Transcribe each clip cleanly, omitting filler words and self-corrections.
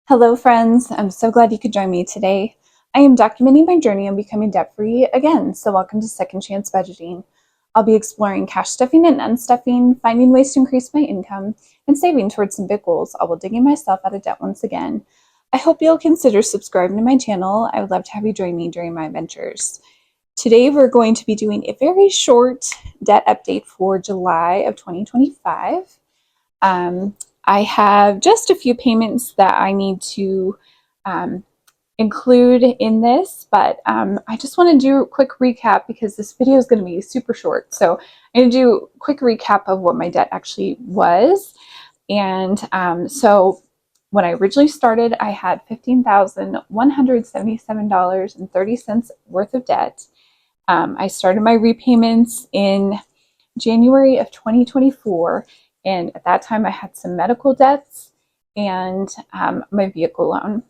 Hello, friends. I'm so glad you could join me today. I am documenting my journey on becoming debt-free again, so welcome to Second Chance Budgeting. I'll be exploring cash stuffing and unstuffing, finding ways to increase my income, and saving towards some big goals, all while digging myself out of debt once again. I hope you'll consider subscribing to my channel. I would love to have you join me during my adventures. Today, we're going to be doing a very short debt update for July of 2025. I have just a few payments that I need to include in this, but I just want to do a quick recap because this video is going to be super short. So I'm going to do a quick recap of what my debt actually was. And so when I originally started, I had $15,177.30 worth of debt. I started my repayments in January of 2024. And at that time, I had some medical debts and my vehicle loan.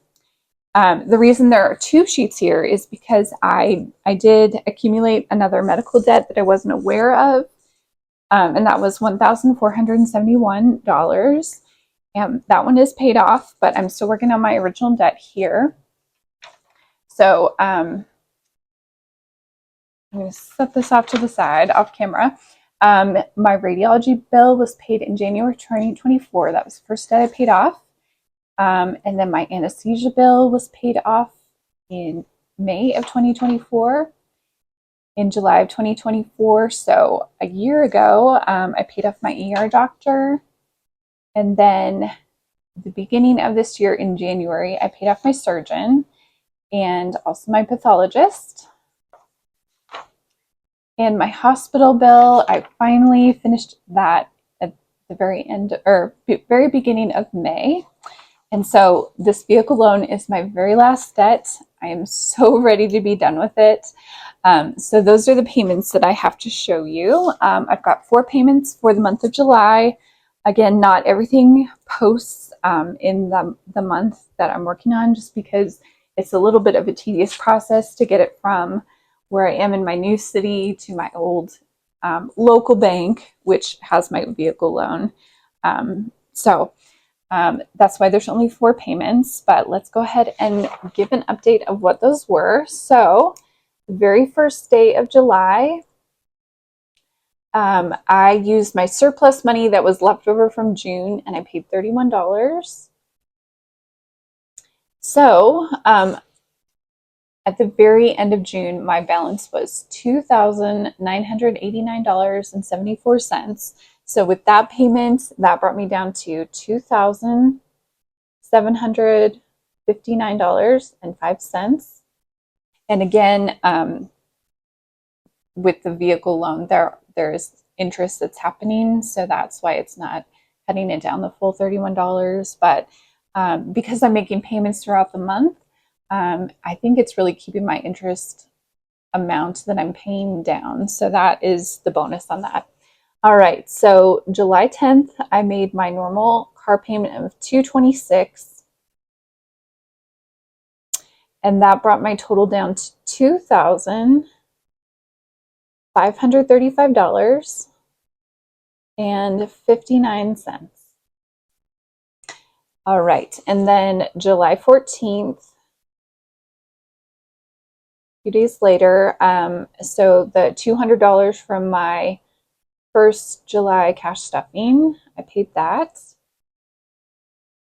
The reason there are two sheets here is because I did accumulate another medical debt that I wasn't aware of, and that was $1,471. That one is paid off, but I'm still working on my original debt here. So I'm going to set this off to the side, off camera. My radiology bill was paid in January 2024. That was the first debt I paid off. And then my anesthesia bill was paid off in May of 2024. In July of 2024, so a year ago, I paid off my ER doctor. And then the beginning of this year in January, I paid off my surgeon and also my pathologist. And my hospital bill, I finally finished that at the very end or very beginning of May. And so this vehicle loan is my very last debt. I am so ready to be done with it. So those are the payments that I have to show you. I've got 4 payments for the month of July. Again, not everything posts in the month that I'm working on, just because it's a little bit of a tedious process to get it from where I am in my new city to my old local bank, which has my vehicle loan. That's why there's only 4 payments, but let's go ahead and give an update of what those were. So the very first day of July, I used my surplus money that was left over from June, and I paid $31. So at the very end of June, my balance was $2,989.74. So with that payment, that brought me down to $2,759.05. And again, with the vehicle loan, there's interest that's happening, so that's why it's not cutting it down the full $31. But because I'm making payments throughout the month, I think it's really keeping my interest amount that I'm paying down. So that is the bonus on that. All right, so July 10th, I made my normal car payment of $226, and that brought my total down to $2,535.59. All right, and then July 14th, a few days later, so the $200 from my first July cash stuffing, I paid that.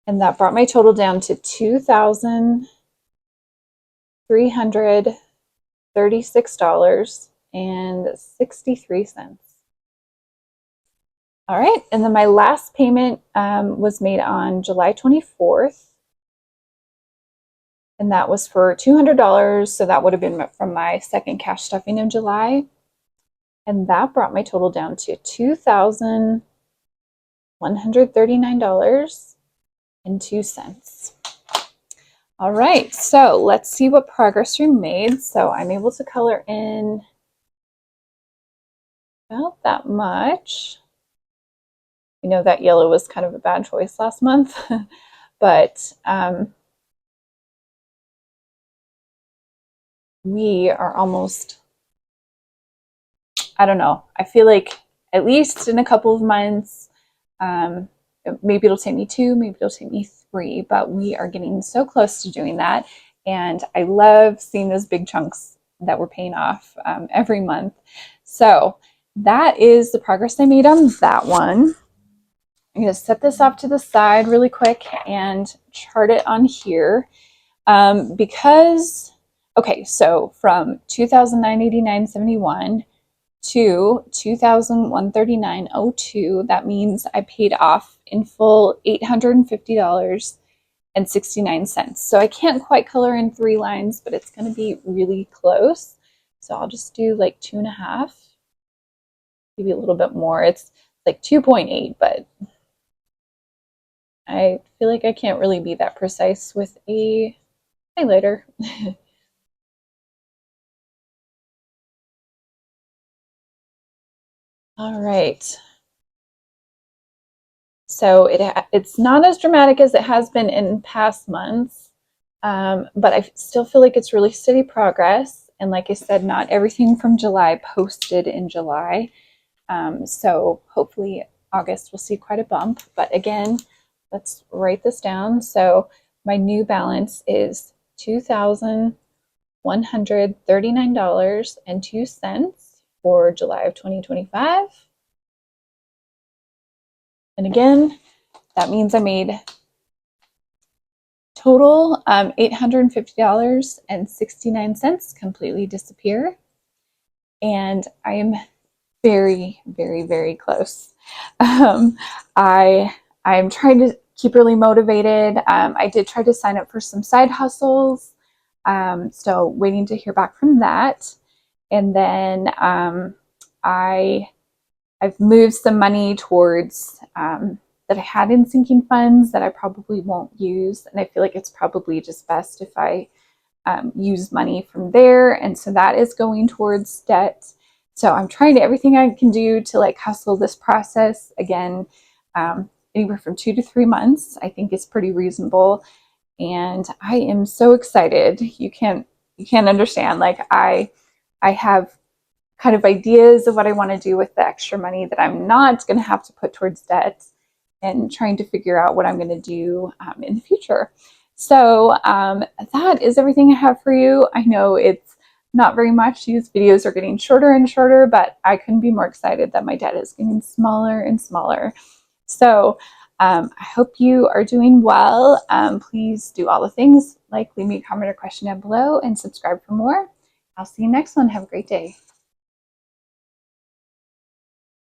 And that brought my total down to $2,336.63. All right, and then my last payment was made on July 24th. And that was for $200, so that would have been from my second cash stuffing of July. And that brought my total down to $2,139.02. All right, so let's see what progress we made. So I'm able to color in about that much. You know, that yellow was kind of a bad choice last month, but we are almost, I don't know, I feel like at least in a couple of months, maybe it'll take me 2, maybe it'll take me free, but we are getting so close to doing that. And I love seeing those big chunks that we're paying off every month. So that is the progress I made on that one. I'm going to set this off to the side really quick and chart it on here. Because, okay, so from 2,989.71 to 2,139.02, that means I paid off in full $850.69. So I can't quite color in 3 lines, but it's going to be really close. So I'll just do like 2.5, maybe a little bit more. It's like 2.8, but I feel like I can't really be that precise with a highlighter. All right. So it's not as dramatic as it has been in past months, but I still feel like it's really steady progress. And like I said, not everything from July posted in July. So hopefully August will see quite a bump. But again, let's write this down. So my new balance is $2,139.02 for July of 2025. And again, that means I made total $850.69 completely disappear. And I am very, very, very close. I'm trying to keep really motivated. I did try to sign up for some side hustles. So waiting to hear back from that. And then I've moved some money towards that I had in sinking funds that I probably won't use. And I feel like it's probably just best if I use money from there. And so that is going towards debt. So I'm trying everything I can do to like hustle this process. Again, anywhere from 2 to 3 months, I think is pretty reasonable. And I am so excited. You can't understand. Like I have kind of ideas of what I want to do with the extra money that I'm not going to have to put towards debt, and trying to figure out what I'm going to do in the future. So that is everything I have for you. I know it's not very much. These videos are getting shorter and shorter, but I couldn't be more excited that my debt is getting smaller and smaller. So I hope you are doing well. Please do all the things, like leave me a comment or question down below and subscribe for more. I'll see you next one. Have a great day.